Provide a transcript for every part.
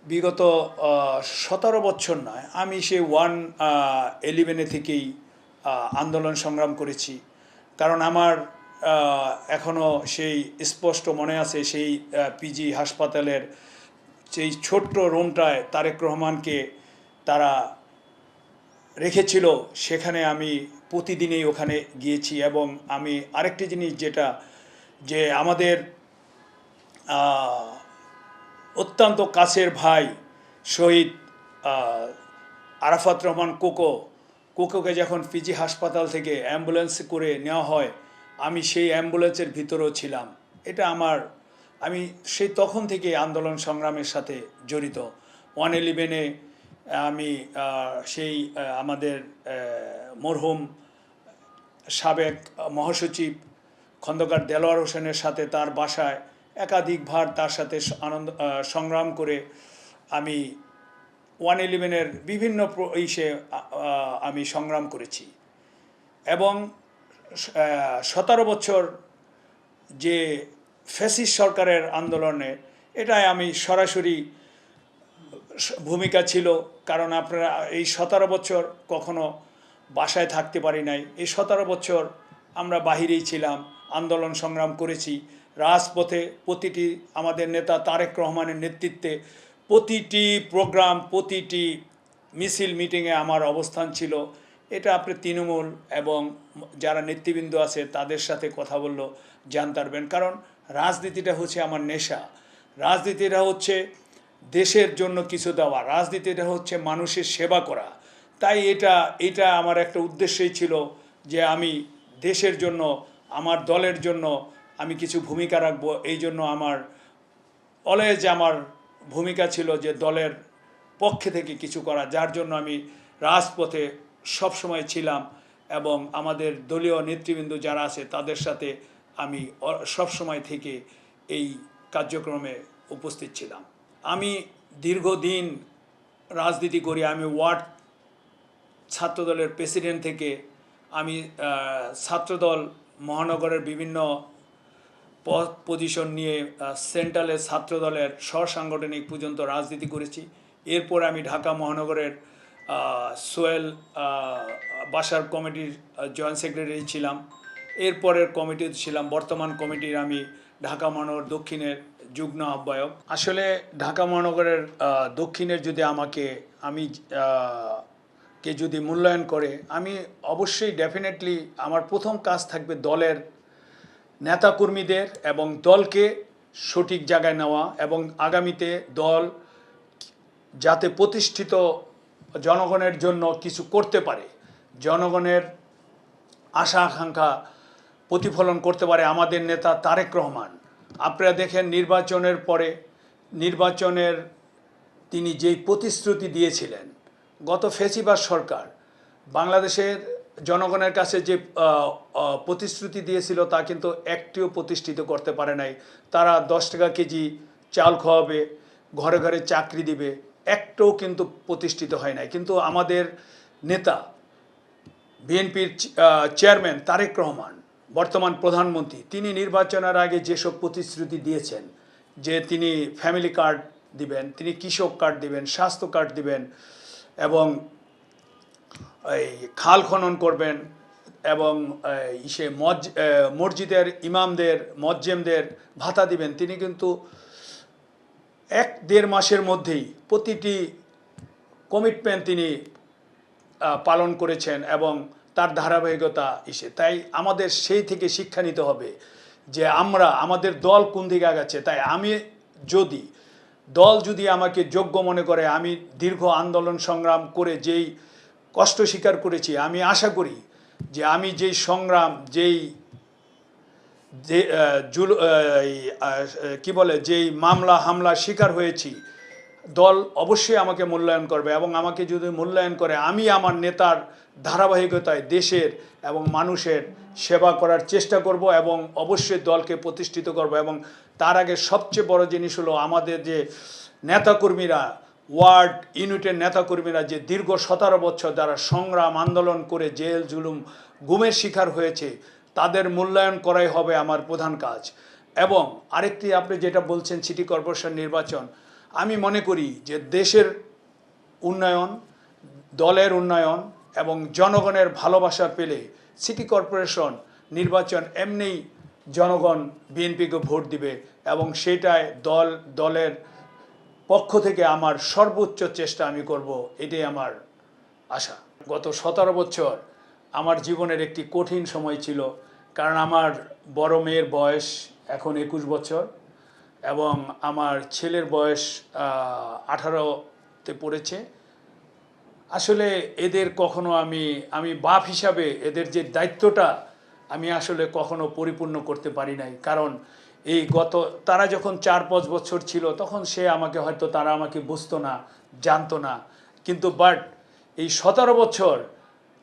বিগত 17 বছর নয়, আমি সেই 111 থেকেই আন্দোলন সংগ্রাম করেছি। কারণ আমার এখনও সেই স্পষ্ট মনে আছে, সেই পিজি হাসপাতালের সেই ছোট্ট রুমটায় তারেক রহমানকে তারা রেখেছিল, সেখানে আমি প্রতিদিনই ওখানে গিয়েছি। এবং আমি আরেকটি জিনিস যেটা, যে আমাদের অত্যন্ত কাছের ভাই শহীদ আরাফাত রহমান কোকোকে যখন পিজি হাসপাতাল থেকে অ্যাম্বুলেন্স করে নেওয়া হয়, আমি সেই অ্যাম্বুলেন্সের ভিতরেও ছিলাম। এটা আমি সেই তখন থেকে আন্দোলন সংগ্রামের সাথে জড়িত। 111-এ আমি সেই আমাদের মরহুম সাবেক মহাসচিব খন্দকার দেলোয়ার হোসেনের সাথে তার বাসায় একাধিকবার তার সাথে সংগ্রাম করে আমি 111-এর বিভিন্ন আমি সংগ্রাম করেছি। এবং 17 বছর যে ফ্যাসিস্ট সরকারের আন্দোলনে, এটাই আমি সরাসরি ভূমিকা ছিল। কারণ আপনারা এই 17 বছর কখনো বাসায় থাকতে পারি নাই। এই 17 বছর আমরা বাহিরেই ছিলাম, আন্দোলন সংগ্রাম করেছি রাজপথে। প্রতিটি আমাদের নেতা তারেক রহমানের নেতৃত্বে প্রতিটি প্রোগ্রাম, প্রতিটি মিছিল মিটিংয়ে আমার অবস্থান ছিল। এটা আপনি তৃণমূল এবং যারা নেতৃবৃন্দ আছে তাদের সাথে কথা বললেও জানতে পারবেন। কারণ রাজনীতিটা হচ্ছে আমার নেশা। রাজনীতিটা হচ্ছে দেশের জন্য কিছু দেওয়া, রাজনীতিটা হচ্ছে মানুষের সেবা করা। তাই এটা আমার একটা উদ্দেশ্যই ছিল যে আমি দেশের জন্য, আমার দলের জন্য আমি কিছু ভূমিকা রাখবো। এই জন্য আমার অলওয়েজ আমার ভূমিকা ছিল যে দলের পক্ষে থেকে কিছু করা, যার জন্য আমি রাজপথে সবসময় ছিলাম। এবং আমাদের দলীয় নেতৃবৃন্দ যারা আছে তাদের সাথে আমি সবসময় থেকে এই কার্যক্রমে উপস্থিত ছিলাম। আমি দীর্ঘদিন রাজনীতি করি। আমি ওয়ার্ড ছাত্রদলের প্রেসিডেন্ট থেকে আমি ছাত্রদল মহানগরের বিভিন্ন পজিশন নিয়ে সেন্ট্রালের ছাত্রদলের সাংগঠনিক পর্যন্ত রাজনীতি করেছি। এরপর আমি ঢাকা মহানগরের সোহেল বাসার কমিটির জয়েন্ট সেক্রেটারি ছিলাম। এরপরের কমিটিতে ছিলাম, বর্তমান কমিটির আমি ঢাকা মহানগর দক্ষিণের যুগ্ম আহ্বায়ক। আসলে ঢাকা মহানগরের দক্ষিণের যদি আমি কে যদি মূল্যায়ন করে, আমি অবশ্যই ডেফিনেটলি আমার প্রথম কাজ থাকবে দলের নেতাকর্মীদের এবং দলকে সঠিক জায়গায় নেওয়া, এবং আগামীতে দল যাতে প্রতিষ্ঠিত জনগণের জন্য কিছু করতে পারে, জনগণের আশা আকাঙ্ক্ষা প্রতিফলন করতে পারে। আমাদের নেতা তারেক রহমান, আপনারা দেখেন নির্বাচনের পরে তিনি যেই প্রতিশ্রুতি দিয়েছিলেন, গত ফ্যাসিবাদ সরকার বাংলাদেশের জনগণের কাছে যে প্রতিশ্রুতি দিয়েছিল তা কিন্তু একটিও প্রতিষ্ঠিত করতে পারে নাই। তারা 10 টাকা কেজি চাল খাওয়াবে, ঘরে ঘরে চাকরি দিবে, একটাও কিন্তু প্রতিষ্ঠিত হয় নাই। কিন্তু আমাদের নেতা বিএনপির চেয়ারম্যান তারেক রহমান, বর্তমান প্রধানমন্ত্রী, তিনি নির্বাচনের আগে যেসব প্রতিশ্রুতি দিয়েছেন, যে তিনি ফ্যামিলি কার্ড দিবেন, তিনি কৃষক কার্ড দিবেন, স্বাস্থ্য কার্ড দিবেন, এবং এই খাল খনন করবেন, এবং মসজিদের ইমামদের, মজ্জেমদের ভাতা দিবেন, তিনি কিন্তু 1-1.5 মাসের মধ্যেই প্রতিটি কমিটমেন্ট তিনি পালন করেছেন, এবং তার ধারাবাহিকতা তাই আমাদের সেই থেকে শিক্ষা নিতে হবে যে আমাদের দল কোন দিকে আগাচ্ছে। তাই দল যদি আমাকে যোগ্য মনে করে, আমি দীর্ঘ আন্দোলন সংগ্রাম করে যেই কষ্ট স্বীকার করেছি, আমি আশা করি যে আমি যেই সংগ্রাম, যেই মামলা হামলা শিকার হয়েছি, দল অবশ্যই আমাকে মূল্যায়ন করবে। এবং আমাকে যদি মূল্যায়ন করে, আমি আমার নেতার ধারাবাহিকতায় দেশের এবং মানুষের সেবা করার চেষ্টা করব, এবং অবশ্যই দলকে প্রতিষ্ঠিত করব। এবং তার আগে সবচেয়ে বড় জিনিস হলো, আমাদের যে নেতাকর্মীরা, ওয়ার্ড ইউনিটের নেতাকর্মীরা যে দীর্ঘ 17 বছর যারা সংগ্রাম আন্দোলন করে জেল জুলুম গুমের শিকার হয়েছে, তাদের মূল্যায়ন করাই হবে আমার প্রধান কাজ। এবং আরেকটি, আপনি যেটা বলছেন সিটি কর্পোরেশন নির্বাচন, আমি মনে করি যে দেশের উন্নয়ন, দলের উন্নয়ন এবং জনগণের ভালোবাসা পেলে সিটি কর্পোরেশন নির্বাচন এমনিই জনগণ বিএনপিকে ভোট দিবে এবং সেটায় দলের পক্ষ থেকে আমার সর্বোচ্চ চেষ্টা আমি করব, এটাই আমার আশা। গত 17 বছর আমার জীবনের একটি কঠিন সময় ছিল, কারণ আমার বড় মেয়ের বয়স এখন 21 বছর এবং আমার ছেলের বয়স 18-তে পড়েছে। আসলে এদের কখনো আমি বাপ হিসাবে এদের যে দায়িত্বটা আমি আসলে কখনো পরিপূর্ণ করতে পারি নাই, কারণ তারা যখন 4-5 বছর ছিল তখন তারা আমাকে বুঝতো না, জানতো না, কিন্তু এই 17 বছর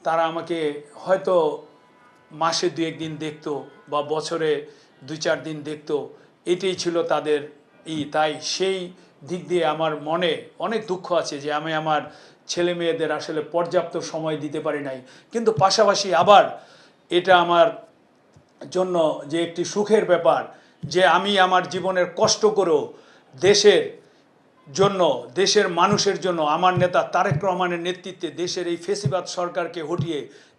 তারা আমাকে হয়তো মাসে 2-1 দিন দেখতো বা বছরে 2-4 দিন দেখতো, এটাই ছিল তাদের তাই সেই দিক দিয়ে আমার মনে অনেক দুঃখ আছে যে আমি আমার ছেলে মেয়েদের আসলে পর্যাপ্ত সময় দিতে পারি নাই। কিন্তু পাশাপাশি আবার এটা আমার জন্য যে একটি সুখের ব্যাপার যে আমি আমার জীবনের কষ্ট করেও দেশের জন্য, দেশের মানুষের জন্য আমার নেতা তারেক রহমানের নেতৃত্বে দেশের এই ফেসিবাদ সরকারকে হটিয়ে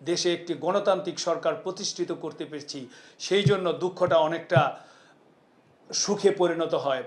দেশে একটি গণতান্ত্রিক সরকার প্রতিষ্ঠিত করতে পেরেছি। সেই জন্য দুঃখটা অনেকটা সুখে পরিণত হয়।